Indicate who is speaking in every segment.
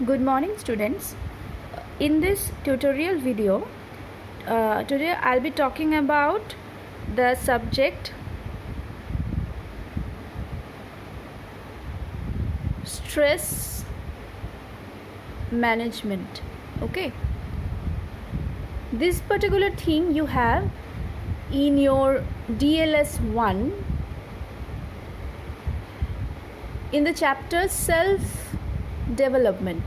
Speaker 1: Good morning, students. In this tutorial video, today I'll be talking about the subject stress management. Okay, this particular thing you have in your DLS 1 in the chapter self development.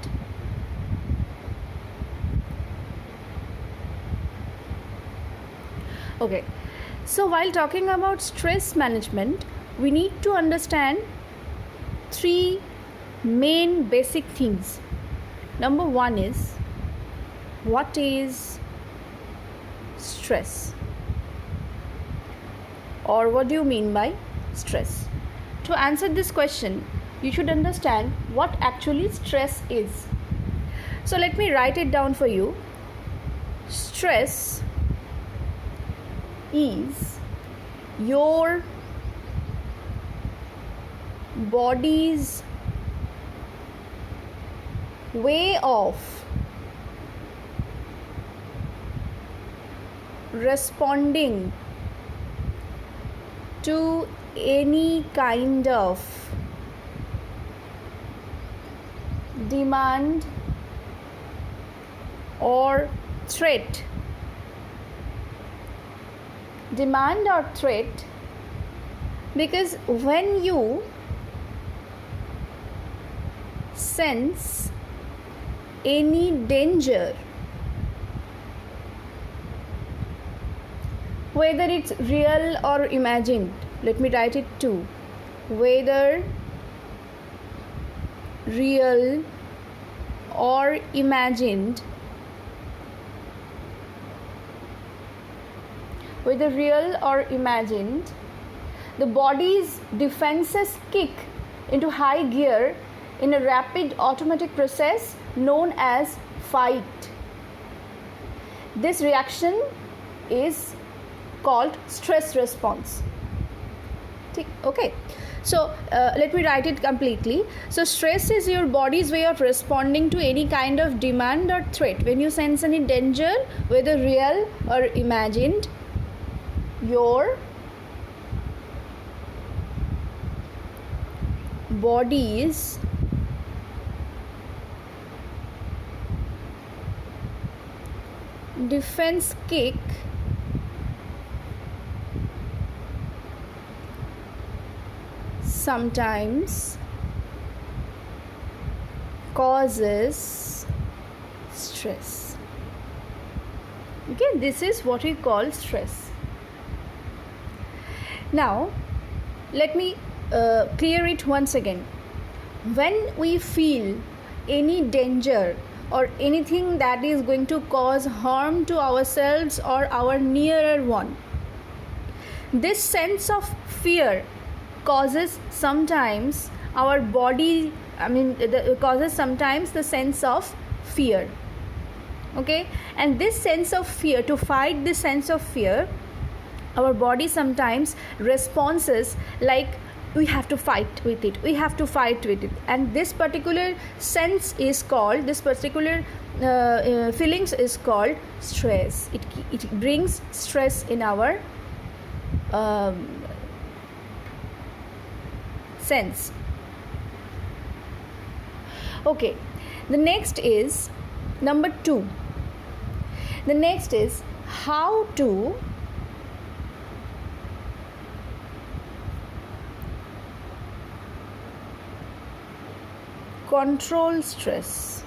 Speaker 1: Okay, so while talking about stress management, we need to understand three main basic things. Number one is, what is stress, or what do you mean by stress? To answer this question, you should understand what actually stress is. So let me write it down for you. Stress is your body's way of responding to any kind of demand or threat. Demand or threat, because when you sense any danger, whether it's real or imagined, let me write it too, whether real or imagined, whether real or imagined, the body's defenses kick into high gear in a rapid automatic process known as fight. This reaction is called stress response. Okay, so let me write it completely. So stress is your body's way of responding to any kind of demand or threat. When you sense any danger, whether real or imagined, your body's defense kick sometimes causes stress. Okay, this is what we call stress. Now, let me clear it once again. When we feel any danger or anything that is going to cause harm to ourselves or our nearer one, this sense of fear causes sometimes our body, causes sometimes the sense of fear. Okay, and this sense of fear, to fight this sense of fear, our body sometimes responses like we have to fight with it, and this particular sense is called, this particular feelings is called stress. It brings stress in our sense. Okay, the next is number 2. The next is how to control stress.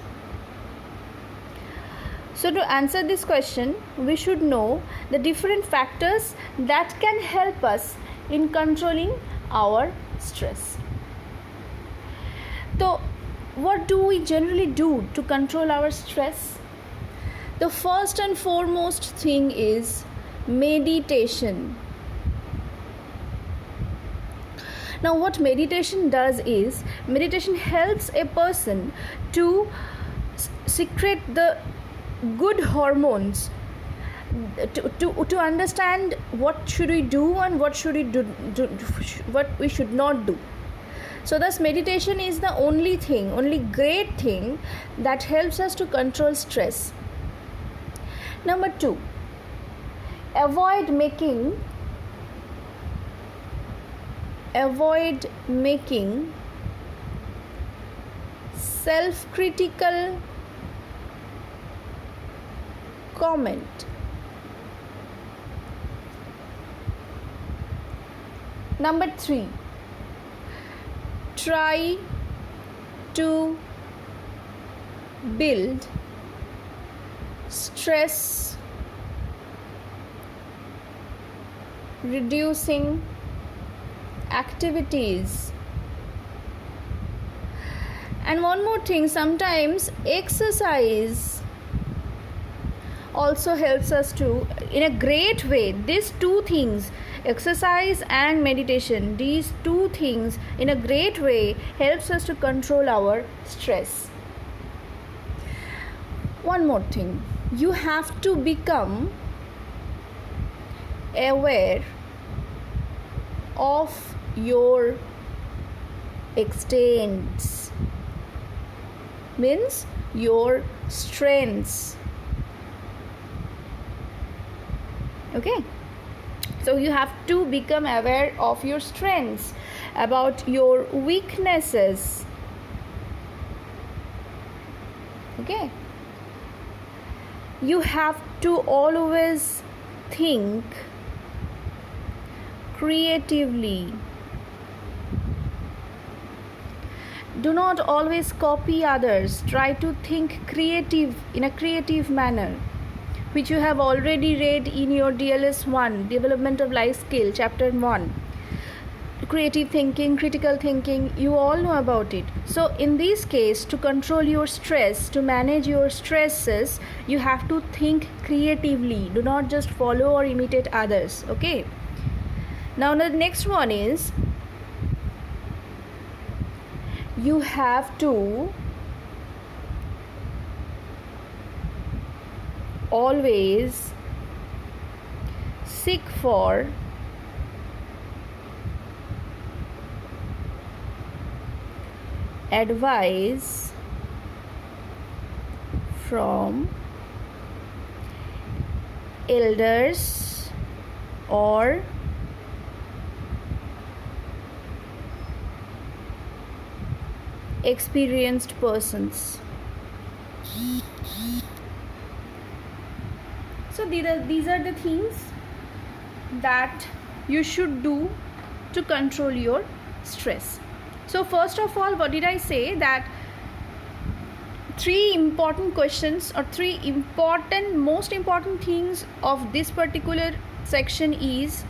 Speaker 1: So to answer this question, we should know the different factors that can help us in controlling our stress. So what do we generally do to control our stress? The first and foremost thing is meditation. Now, what meditation does is, meditation helps a person to secrete the good hormones, to understand what should we do and what should we do, what we should not do. So thus meditation is the only great thing that helps us to control stress. Number 2, avoid making self-critical comment. Number 3, try to build stress reducing activities. And one more thing, sometimes exercise also helps us to, in a great way, these two things, exercise and meditation, these two things in a great way helps us to control our stress. One more thing, you have to become aware of your extents, means your strengths. Okay, so you have to become aware of your strengths, about your weaknesses. Okay, you have to always think creatively. Do not always copy others. Try to think in a creative manner, which you have already read in your DLS 1, Development of Life Skill, Chapter 1. Creative thinking, critical thinking, you all know about it. So in this case, to control your stress, to manage your stresses, you have to think creatively. Do not just follow or imitate others. Okay. Now the next one is, you have to always seek for advice from elders or experienced persons. So these are the things that you should do to control your stress. So first of all, what did I say? That 3 important questions or 3 most important things of this particular section is,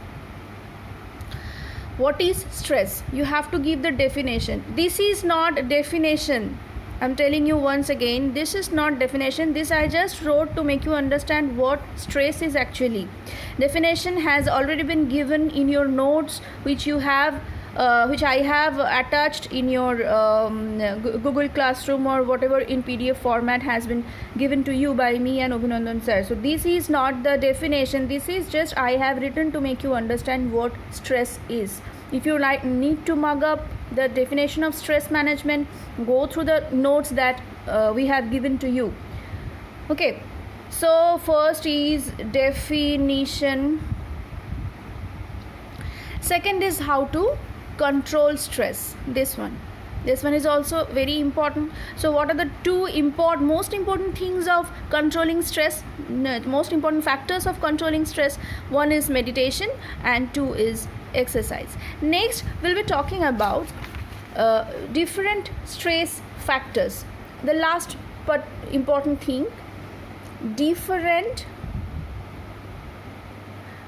Speaker 1: what is stress? You have to give the definition. This is not definition. I'm telling you once again, this is not definition. This I just wrote to make you understand what stress is actually. Definition has already been given in your notes, which you have which I have attached in your Google Classroom or whatever in PDF format has been given to you by me and Abhinandan sir. So this is not the definition. This is just I have written to make you understand what stress is. If you need to mug up the definition of stress management, go through the notes that we have given to you. Okay. So first is definition. Second is how to control stress. This one is also very important. So what are the 2 most important things of controlling stress, most important factors of controlling stress? 1 is meditation and 2 is exercise. Next we'll be talking about different stress factors. The last but important thing, different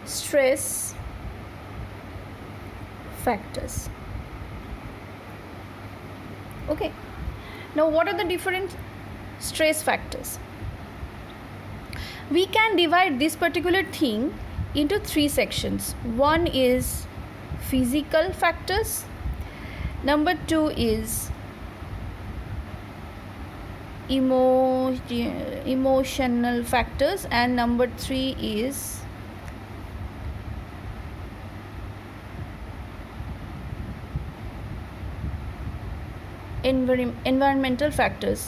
Speaker 1: stress factors. Okay, now what are the different stress factors? We can divide this particular thing into 3 sections. 1 is physical factors, number 2 is emotional factors, and number 3 is environmental factors.